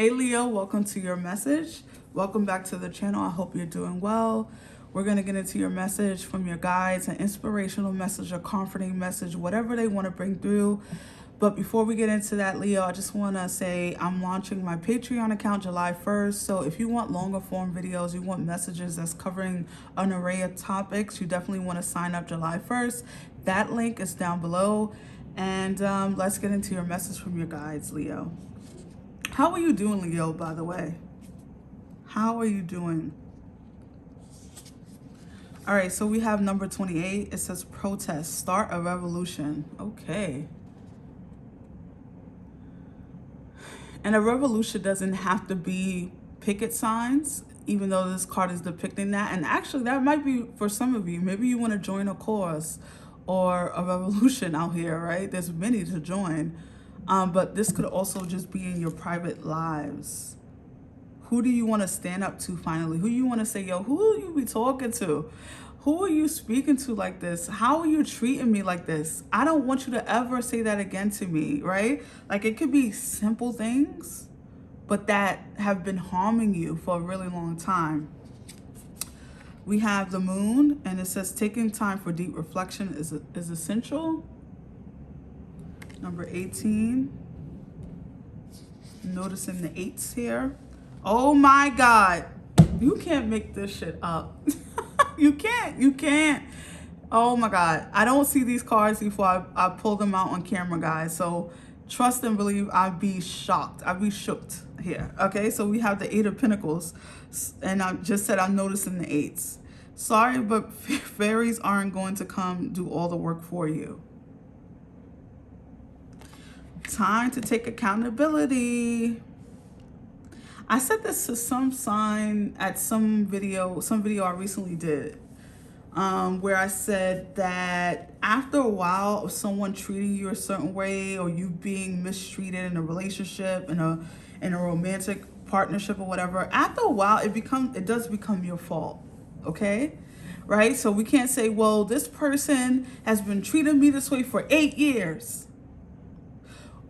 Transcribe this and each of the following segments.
Hey Leo, welcome to your message. Welcome back to the channel. I hope you're doing well. We're going to get into your message from your guides, an inspirational message, a comforting message, whatever they want to bring through. But before we get into that, Leo, I just want to say I'm launching my Patreon account July 1st. So if you want longer form videos, you want messages that's covering an array of topics, you definitely want to sign up July 1st. That link is down below. And let's get into your message from your guides, Leo. How are you doing, Leo, by the way? How are you doing? All right, so we have number 28. It says protest, start a revolution. Okay. And a revolution doesn't have to be picket signs, even though this card is depicting that. And actually, that might be for some of you. Maybe you want to join a cause or a revolution out here, right? There's many to join. But this could also just be in your private lives. Who do you want to stand up to finally? Who you want to say, yo, who will you be talking to? Who are you speaking to like this? How are you treating me like this? I don't want you to ever say that again to me, right? Like it could be simple things, but that have been harming you for a really long time. We have the moon, and it says taking time for deep reflection is essential. Number 18, noticing the 8s here. Oh my God, you can't make this shit up. You can't. Oh my God, I don't see these cards before I pull them out on camera, guys. So trust and believe, I'd be shocked. I'd be shooked here. Okay, so we have the 8 of Pentacles, and I just said I'm noticing the 8s. Sorry, but fairies aren't going to come do all the work for you. Time to take accountability. I said this to some sign at some video I recently did, where I said that after a while of someone treating you a certain way, or you being mistreated in a relationship, in a romantic partnership or whatever, after a while it does become your fault. Okay? Right? So we can't say, well, this person has been treating me this way for 8 years.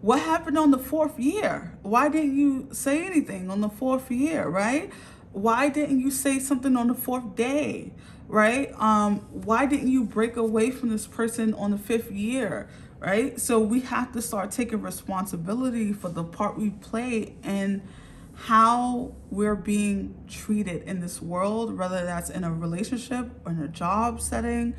What happened on the 4th year? Why didn't you say anything on the 4th year, right? Why didn't you say something on the 4th day, right? Why didn't you break away from this person on the 5th year, right? So we have to start taking responsibility for the part we play in how we're being treated in this world, whether that's in a relationship or in a job setting,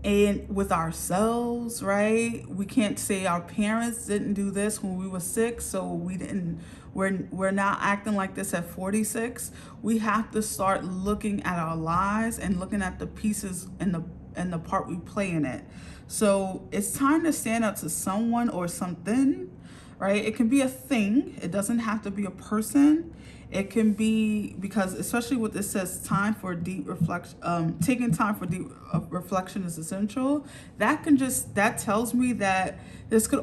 and with ourselves, right? We can't say our parents didn't do this when we were 6, so we're not acting like this at 46. We have to start looking at our lives and looking at the pieces and the part we play in it. So it's time to stand up to someone or something, right? It can be a thing. It doesn't have to be a person. It can be, because especially with this says time for deep reflection, taking time for deep reflection is essential. That tells me that this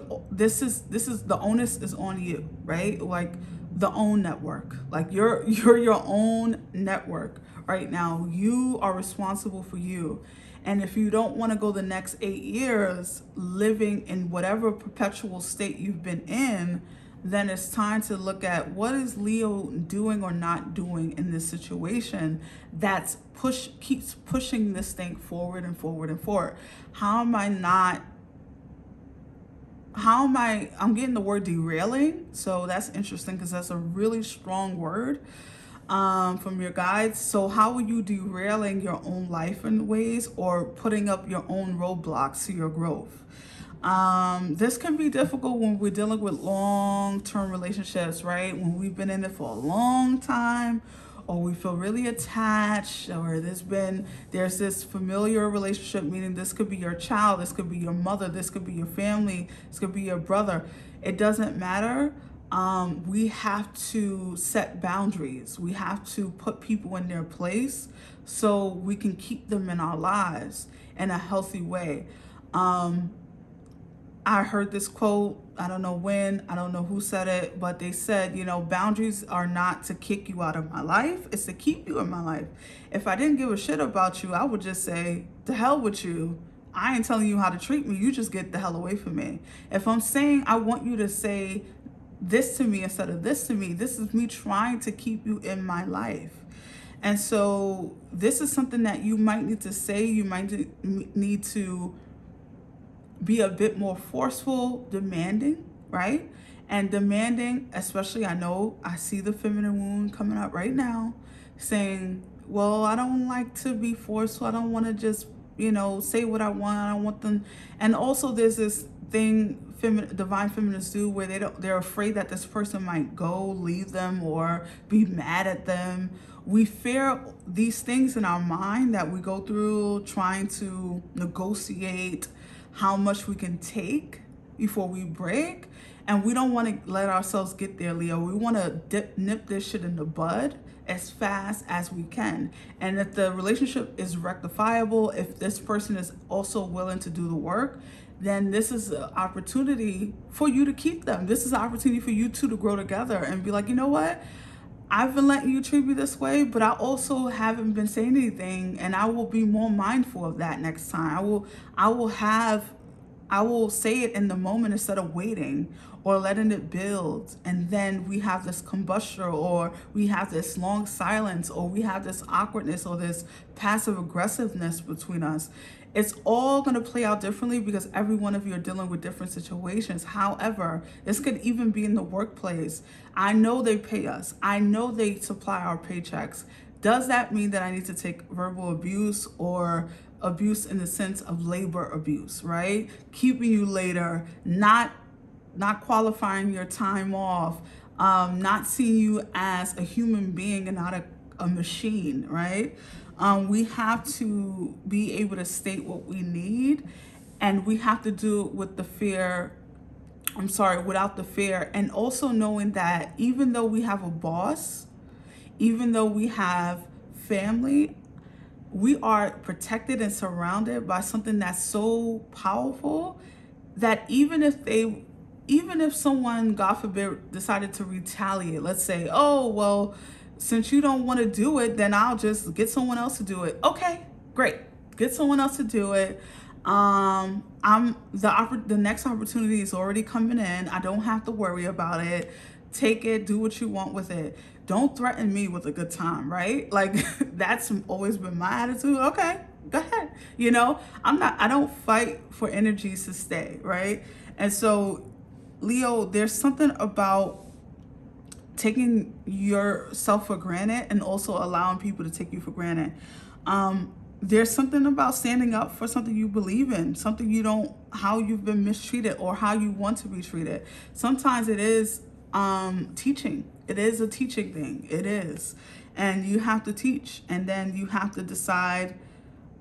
is the onus is on you, right? Like the own network, like you're your own network right now. You are responsible for you. And if you don't want to go the next 8 years living in whatever perpetual state you've been in, then it's time to look at what is Leo doing or not doing in this situation that's keeps pushing this thing forward and forward and forward. I'm getting the word derailing, so that's interesting because that's a really strong word from your guides. So how are you derailing your own life in ways, or putting up your own roadblocks to your growth? This can be difficult when we're dealing with long-term relationships, right? When we've been in it for a long time, or we feel really attached, or there's this familiar relationship, meaning this could be your child, this could be your mother, this could be your family, this could be your brother. It doesn't matter. We have to set boundaries. We have to put people in their place so we can keep them in our lives in a healthy way. I heard this quote, I don't know when, I don't know who said it, but they said, boundaries are not to kick you out of my life, it's to keep you in my life. If I didn't give a shit about you, I would just say, to hell with you. I ain't telling you how to treat me, you just get the hell away from me. If I'm saying I want you to say this to me instead of this to me. This is me trying to keep you in my life. And so this is something that you might need to say. You might need to be a bit more forceful, demanding, right? And demanding, especially, I know I see the feminine wound coming up right now, saying, well, I don't like to be forceful. I don't want to just, say what I want. I don't want them. And also there's this thing divine feminists do where they're afraid that this person might go, leave them, or be mad at them. We fear these things in our mind that we go through trying to negotiate how much we can take before we break. And we don't want to let ourselves get there, Leo. We want to nip this shit in the bud as fast as we can. And if the relationship is rectifiable, if this person is also willing to do the work, then this is an opportunity for you to keep them. This is an opportunity for you two to grow together and be like, you know what? I've been letting you treat me this way, but I also haven't been saying anything, and I will be more mindful of that next time. I will say it in the moment instead of waiting or letting it build. And then we have this combustion, or we have this long silence, or we have this awkwardness, or this passive aggressiveness between us. It's all going to play out differently because every one of you are dealing with different situations. However, this could even be in the workplace. I know they pay us. I know they supply our paychecks. Does that mean that I need to take verbal abuse or abuse in the sense of labor abuse, right? Keeping you later, not qualifying your time off, not seeing you as a human being and not a machine, right? We have to be able to state what we need, and we have to do it with without the fear, and also knowing that even though we have a boss, even though we have family, we are protected and surrounded by something that's so powerful that even if someone, God forbid, decided to retaliate, let's say, oh, well, since you don't want to do it, then I'll just get someone else to do it. Okay, great. Get someone else to do it. The next opportunity is already coming in. I don't have to worry about it. Take it, do what you want with it. Don't threaten me with a good time, right? Like that's always been my attitude. Okay, go ahead. I don't fight for energies to stay, right? And so, Leo, there's something about taking yourself for granted and also allowing people to take you for granted. There's something about standing up for something you believe in, how you've been mistreated or how you want to be treated. Sometimes it is teaching. It is a teaching thing. It is. And you have to teach, and then you have to decide,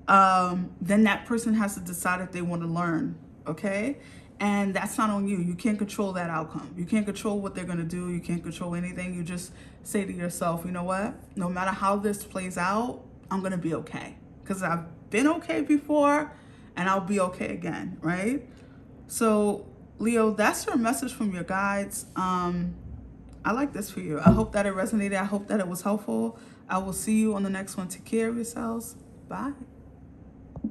then that person has to decide if they want to learn, okay? And that's not on you. You can't control that outcome. You can't control what they're going to do. You can't control anything. You just say to yourself, you know what? No matter how this plays out, I'm going to be okay. Because I've been okay before, and I'll be okay again, right? So, Leo, that's your message from your guides. I like this for you. I hope that it resonated. I hope that it was helpful. I will see you on the next one. Take care of yourselves. Bye.